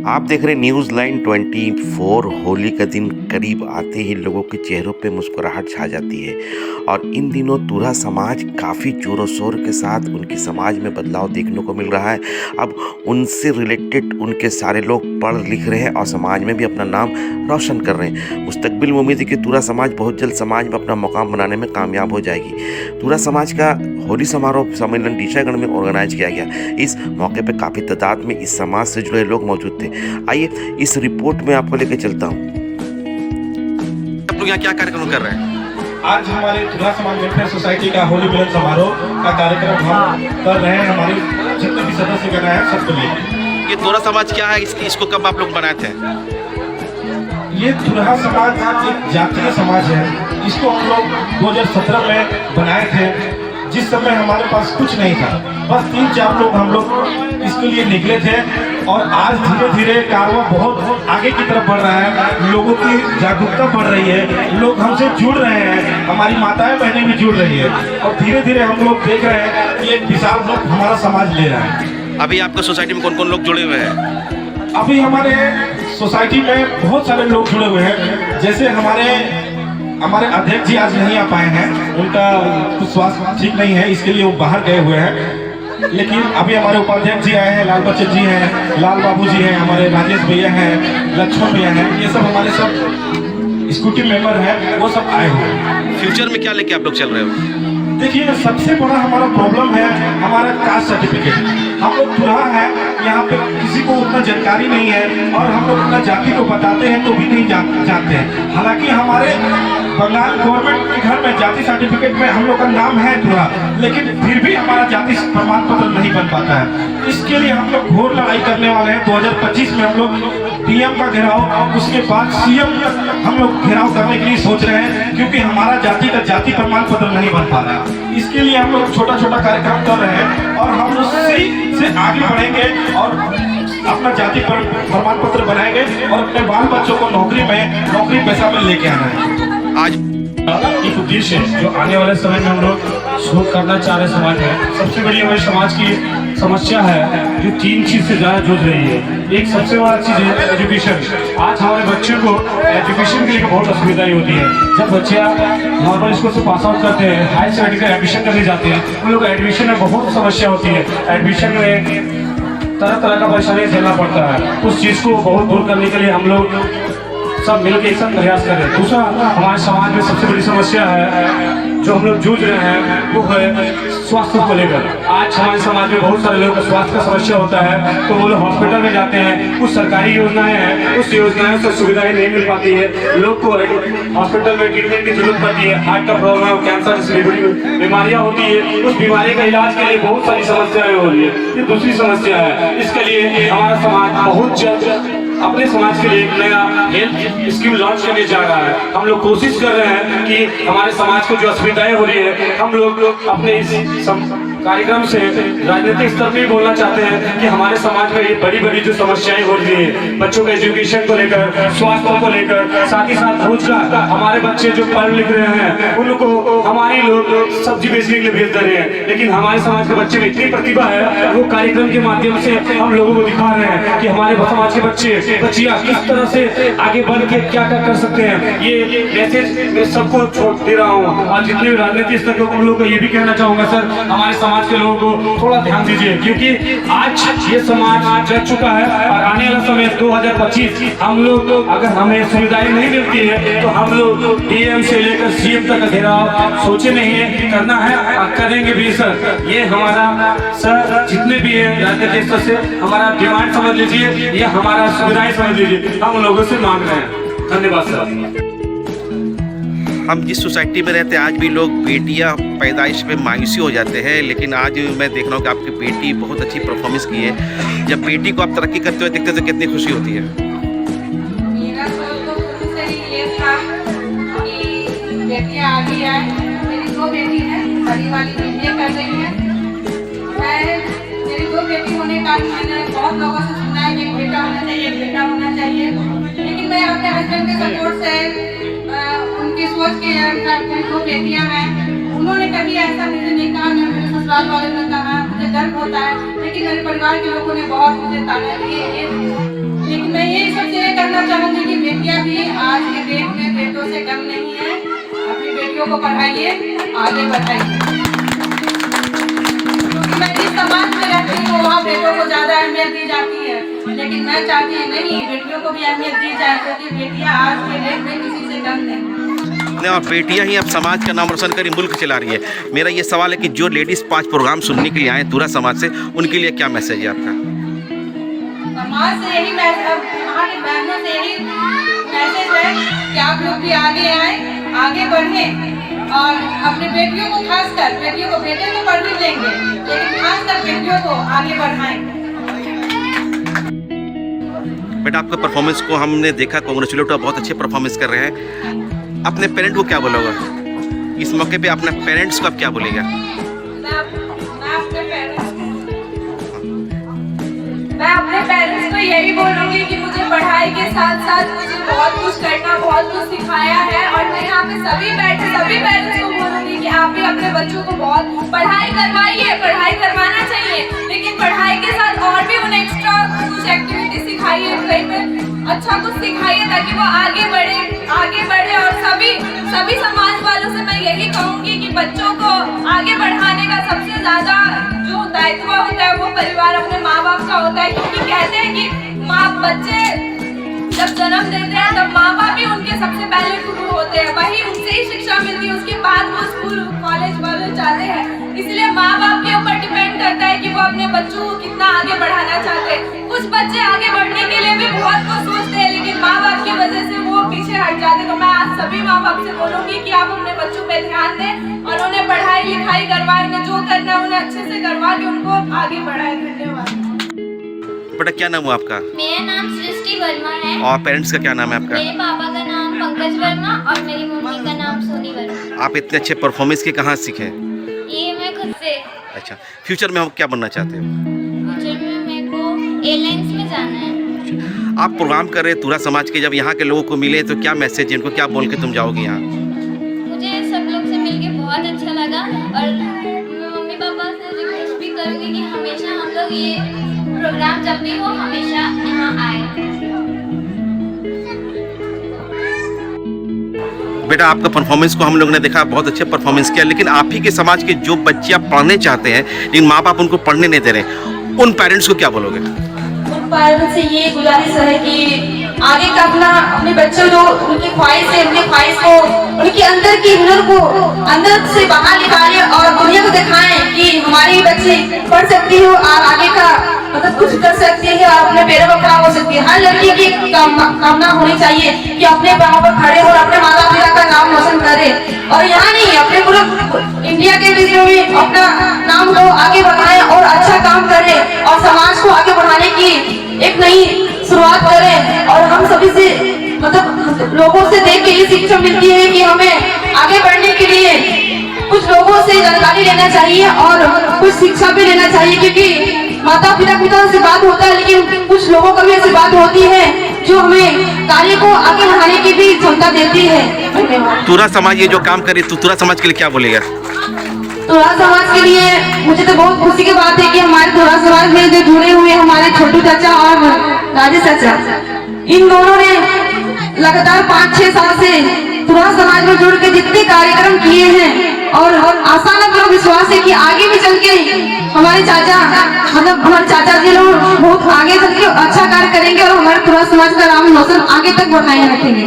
आप देख रहे न्यूज़ लाइन 24। होली का दिन करीब आते ही लोगों के चेहरों पे मुस्कुराहट छा जाती है और इन दिनों तुरहा समाज काफ़ी जोरों शोर के साथ उनकी समाज में बदलाव देखने को मिल रहा है। अब उनसे रिलेटेड उनके सारे लोग पढ़ लिख रहे हैं और समाज में भी अपना नाम रोशन कर रहे हैं। मुस्तकबिल में उम्मीद है कि तुरहा समाज बहुत जल्द समाज में अपना मुकाम बनाने में कामयाब हो जाएगी। तुरहा समाज का होली समारोह सम्मेलन डीशागढ़ में ऑर्गेनाइज किया गया। इस मौके पर काफ़ी तादाद में इस समाज से जुड़े लोग मौजूद थे। आइए इस रिपोर्ट में आपको लेकर चलता हूँ। आप लोग यहाँ क्या कार्यक्रम कर रहे हैं? आज हमारे तुरहा समाज वेलफेयर सोसाइटी का होली मिलन समारोह का कार्यक्रम हम कर रहे हैं। हमारे जितने भी सदस्यगण हैं सबको लेकर। ये तुरहा समाज क्या है, इसको कब आप लोग बनाए थे? ये तुरहा समाज एक जातीय समाज है। इसको हम लोग 2017 में बनाए थे, जिस समय हमारे पास कुछ नहीं था। बस 3-4 लोग हम लोग इसके लिए निकले थे और आज धीरे धीरे कारवां बहुत आगे की तरफ बढ़ रहा है। लोगों की जागरूकता बढ़ रही है, लोग हमसे जुड़ रहे हैं, हमारी माताएं बहनें भी जुड़ रही है और धीरे धीरे हम लोग देख रहे हैं कि एक विशाल रूप हमारा समाज ले रहा है। अभी आपका सोसाइटी में कौन कौन लोग जुड़े हुए हैं? अभी हमारे सोसाइटी में बहुत सारे लोग जुड़े हुए हैं। जैसे हमारे अध्यक्ष जी आज नहीं आ पाए हैं, उनका कुछ स्वास्थ्य ठीक नहीं है, इसके लिए वो बाहर गए हुए हैं। लेकिन अभी हमारे उपाध्यक्ष जी आए हैं, लाल बच्चन जी हैं, लाल बाबू जी हैं, हमारे राजेश भैया हैं, लक्ष्मण भैया हैं। ये सब हमारे सब स्कूटी मेंबर हैं, वो सब आए हुए हैं। फ्यूचर में क्या लेके आप लोग चल रहे हो? देखिए, सबसे बड़ा हमारा प्रॉब्लम है हमारा कास्ट सर्टिफिकेट। हम लोग तुरहा है, यहाँ पे किसी को उतना जानकारी नहीं है और हम लोग अपना जाति को बताते हैं तो भी नहीं जानते हैं। हालांकि हमारे बंगाल गवर्नमेंट के घर में जाति सर्टिफिकेट में हम लोग का नाम है तुरहा, लेकिन फिर भी हमारा जाति प्रमाण पत्र नहीं बन पाता है। इसके लिए हम लोग घोर लड़ाई करने वाले हैं। 2025 में हम लोग पीएम का घेराव, उसके बाद सीएम हम लोग घेराव करने के लिए सोच रहे हैं, क्योंकि हमारा जाति का जाति प्रमाण पत्र नहीं बन पा रहा है। इसके लिए हम लोग छोटा छोटा कार्यक्रम कर रहे हैं और हम उससे आगे बढ़ेंगे और अपना जाति प्रमाण पत्र बनाएंगे और अपने बाल बच्चों को नौकरी पैसा में लेके आना है। आज एक उद्देश्य है जो आने वाले समय में हम लोग शोध करना चाह रहे समाज में। सबसे बड़ी हमारे समाज की समस्या है जो 3 चीज से ज्यादा जूझ रही है। एक सबसे बड़ा चीज है एजुकेशन। आज हमारे बच्चों को एजुकेशन के लिए बहुत असुविधाएं होती है। जब बच्चे नॉर्मल स्कूल से पास आउट करते हैं, हाई सेकेंडरी का एडमिशन करने जाते हैं, उन लोग एडमिशन में बहुत समस्या होती है। एडमिशन में तरह तरह का परेशानी झेलना पड़ता है। उस चीज को बहुत दूर करने के लिए हम लोग सब मिलकर एक साथ प्रयास करें। दूसरा, हमारे समाज में सबसे बड़ी समस्या है जो हम लोग जूझ रहे हैं, वो है स्वास्थ्य को लेकर। आज हमारे समाज में बहुत सारे लोगों को स्वास्थ्य का समस्या होता है, तो वो लोग हॉस्पिटल में जाते हैं। कुछ सरकारी योजनाएं हैं, उस योजनाओं से सुविधाएं नहीं मिल पाती है। लोग को हॉस्पिटल में ट्रीटमेंट की जरूरत पड़ती है। हार्ट का प्रॉब्लम, कैंसर जैसी बड़ी बीमारियां होती है। उस बीमारी का इलाज के लिए बहुत सारी समस्याएं हो रही है। ये दूसरी समस्या है। इसके लिए हमारा समाज बहुत जल्द अपने समाज के लिए एक नया हेल्थ स्कीम लॉन्च करने जा रहा है। हम लोग कोशिश कर रहे हैं कि हमारे समाज को जो असुविधाएं हो रही है, हम लोग अपने इस कार्यक्रम से राजनीतिक स्तर पर बोलना चाहते हैं कि हमारे समाज में ये बड़ी बड़ी जो समस्याएं हो रही है, बच्चों के एजुकेशन को लेकर, स्वास्थ्य को लेकर, साथ ही साथ रोजगार। हमारे बच्चे जो पढ़ लिख रहे हैं उनको हमारे लोग सब्जी बेचने के लिए भेज दे रहे हैं, लेकिन हमारे समाज के बच्चे में इतनी प्रतिभा है, वो कार्यक्रम के माध्यम से हम लोगों को दिखा रहे हैं कि हमारे समाज के बच्चियां किस तरह से आगे बढ़ के क्या क्या कर सकते हैं। ये मैसेज मैं सबको छोड़ दे रहा हूँ। आज जितने भी राजनीतिक स्तर के लोगों को ये भी कहना चाहूंगा, सर हमारे समाज के लोगों को थोड़ा ध्यान दीजिए, क्योंकि आज ये समाज जग चुका है और आने वाला समय 2025 हम लोग अगर हमें सुविधाएं नहीं मिलती है तो हम लोग डीएम से लेकर सीएम तक का घेराव सोचे नहीं है, करना है और करेंगे भी सर। ये हमारा सर जितने भी है राजनीतिक स्तर से हमारा डिमांड समझ लीजिए, ये हमारा सुविधाएं समझ लीजिए, हम लोगों से मांग रहे हैं। धन्यवाद सर। हम जिस सोसाइटी में रहते हैं आज भी लोग बेटियां पैदाइश पे मायूसी हो जाते हैं, लेकिन आज मैं देख रहा हूँ कि आपकी बेटी बहुत अच्छी परफॉर्मेंस की है। जब बेटी को आप तरक्की करते हुए देखते हैं तो कितनी खुशी होती है? मेरा सोच तो शुरू से ही ये था कि बेटियां आगे आए। मेरी 2 बेटी हैं, बड़ी वाली बीबीए कर रही है। मेरी 2 बेटी होने का मैंने बहुत लोगों से सुना है कि एक बेटा होना चाहिए, एक बेटा होना चाहिए, लेकिन मैं अपने हस्बैंड के सपोर्ट से उनकी सोच के अनुसार मेरी 2 बेटियां हैं। उन्होंने कभी ऐसा मुझे नहीं कहा, न मेरे ससुराल वाले ने कहा। मुझे गर्व होता है, लेकिन मेरे परिवार के लोगों ने बहुत मुझे ताना दिए। चाहूंगी कि बेटियां भी आज के डेट में बेटों से कम नहीं है। अपनी बेटियों को पढ़ाइए, आगे बढ़ाइए। क्योंकि मैं जिस समाज में रहती हूँ वहाँ बेटों को ज्यादा अहमियत दी जाती है, लेकिन मैं चाहती हूँ नहीं, बेटियों को भी अहमियत दी जाए, क्योंकि बेटियां आज के डेट में किसी से कम नहीं। और बेटियां ही अब समाज का नाम रोशन करी, मुल्क चला रही है। मेरा ये सवाल है कि जो लेडीज 5 प्रोग्राम सुनने के लिए आए तुरा समाज से, उनके लिए क्या मैसेज है आपका? समाज से यही मैसेज, यहाँ की बहनों से यही मैसेज है कि आप लोग भी आगे आए, आगे बढ़े और अपनी बेटियों को, खासकर बेटियों को, बेटे तो पढ़ भी लेंगे लेकिन खासकर बेटियों को आगे बढ़ाएं। बेटा आपका परफॉर्मेंस को हमने देखा, कांग्रेचुलेट, बहुत अच्छे परफॉर्मेंस कर रहे हैं। अपने पेरेंट को क्या बोलोगे इस मौके पे? अपने पेरेंट्स को आप क्या बोलेगा? मैं अपने पेरेंट्स को यही बोलूंगी कि मुझे पढ़ाई के साथ साथ मुझे बहुत कुछ करना, बहुत कुछ सिखाया है। और मैं यहाँ पे सभी पेरेंट्स को बोलूंगी कि आप भी अपने बच्चों को बहुत पढ़ाई करवाइए, पढ़ाई करवाना चाहिए, लेकिन पढ़ाई के साथ और भी उन्हें एक्स्ट्रा कुछ एक्टिविटी सिखाइए, कहीं पे अच्छा कुछ सिखाइए ताकि वो आगे बढ़े। और सभी समाज वालों से मैं यही कहूंगी कि बच्चों को आगे बढ़ाने का सबसे ज्यादा जो दायित्व होता है वो परिवार, अपने माँ बाप का होता है। क्योंकि कहते हैं कि बच्चे जब जन्म देते हैं तब माँ बाप ही उनके सबसे पहले गुरु होते हैं, वही उनसे ही शिक्षा मिलती है, उसके बाद वो स्कूल कॉलेज वाले जाते हैं। इसलिए माँ बाप के ऊपर डिपेंड करता है कि वो अपने बच्चों को कितना आगे बढ़ाना चाहते हैं। कुछ बच्चे आगे बढ़ने के लिए भी बहुत कुछ सोचते हैं, लेकिन माँ बाप की वजह से वो पीछे हट जाते हैं। तो मैं आज सभी माँ बाप से बोलूंगी कि आप अपने बच्चों पे ध्यान दें और उन्हें पढ़ाई लिखाई करवाएं, उन्हें जो करना है उन्हें अच्छे से करवा के उनको आगे बढ़ाएं। धन्यवाद। बेटा क्या नाम हुआ आपका? मेरा नाम सृष्टि वर्मा है। और पेरेंट्स का क्या नाम है आपका? मेरे पापा का नाम पंकज वर्मा और मेरी मम्मी का नाम सोनी वर्मा। आप इतने अच्छे परफॉर्मेंस के कहाँ सीखे? ये मैं खुद से। अच्छा, फ्यूचर में हम क्या बनना चाहते हो? फ्यूचर में मेरे को एयरलाइंस में जाना है। आप प्रोग्राम कर रहे तुरा समाज के, जब यहाँ के लोगों को मिले तो क्या मैसेज है, इनको क्या बोल के तुम जाओगे यहाँ? मुझे सब लोग से मिलके बहुत अच्छा लगा और मैं मम्मी पापा से रिक्वेस्ट भी करूँगी कि हमेशा हम लोग ये प्रोग्राम जब भी हो हमेशा यहाँ आए। बेटा आपका परफॉर्मेंस को हम लोग ने देखा, बहुत अच्छे परफॉर्मेंस किया, लेकिन आप ही के समाज के जो बच्चे आप पढ़ने चाहते हैं लेकिन माँ बाप उनको पढ़ने नहीं दे रहे, उन पेरेंट्स को क्या बोलोगे? उन पेरेंट्स से ये गुजारिश है कि आगे का अपने बच्चों जो उनकी ख्वाहिश है, उनकी ख्वाहिश को, उनके अंदर की हुनर को अंदर से बाहर निकालें और दुनिया को दिखाएं कि हमारी बच्ची पढ़ सकती हो और आगे का मतलब कुछ कर सकती है और अपने पैरों पर खड़ा हो सकती है। हर लड़की की कामना होनी चाहिए कि अपने पैरों पर खड़े हो और अपने माता पिता का नाम रोशन करे। और यहाँ नहीं, अपने पूरे इंडिया के विषय में अपना नाम को आगे बढ़ाए और अच्छा काम करे और समाज को आगे बढ़ाने की एक नई शुरुआत करें। और हम सभी से मतलब लोगों से देख के ये शिक्षा मिलती है कि हमें आगे बढ़ने के लिए कुछ लोगों से जानकारी लेना चाहिए और कुछ शिक्षा भी लेना चाहिए, क्योंकि माता पिता से बात होता है लेकिन कुछ लोगों का भी ऐसी बात होती है जो हमें कार्य को आगे बढ़ाने की भी क्षमता देती है। धन्यवाद। तुरा समाज ये जो काम करे तो तुरा समाज के लिए क्या बोलेगा? तुरा समाज के लिए मुझे तो बहुत खुशी की बात है कि हमारे तुरा समाज में जो जुड़े हुए हमारे छोटू चाचा और राजेश चाचा, इन दोनों ने लगातार 5-6 साल से तुरा समाज में जुड़ के जितने कार्यक्रम किए हैं और आशा लगता विश्वास है कि आगे भी चल के हमारे चाचा मतलब हमारे चाचा जी लोग बहुत आगे चल के अच्छा कार्य करेंगे और हमारे तुरा समाज का नाम रोशन आगे तक बढ़ाए रखेंगे।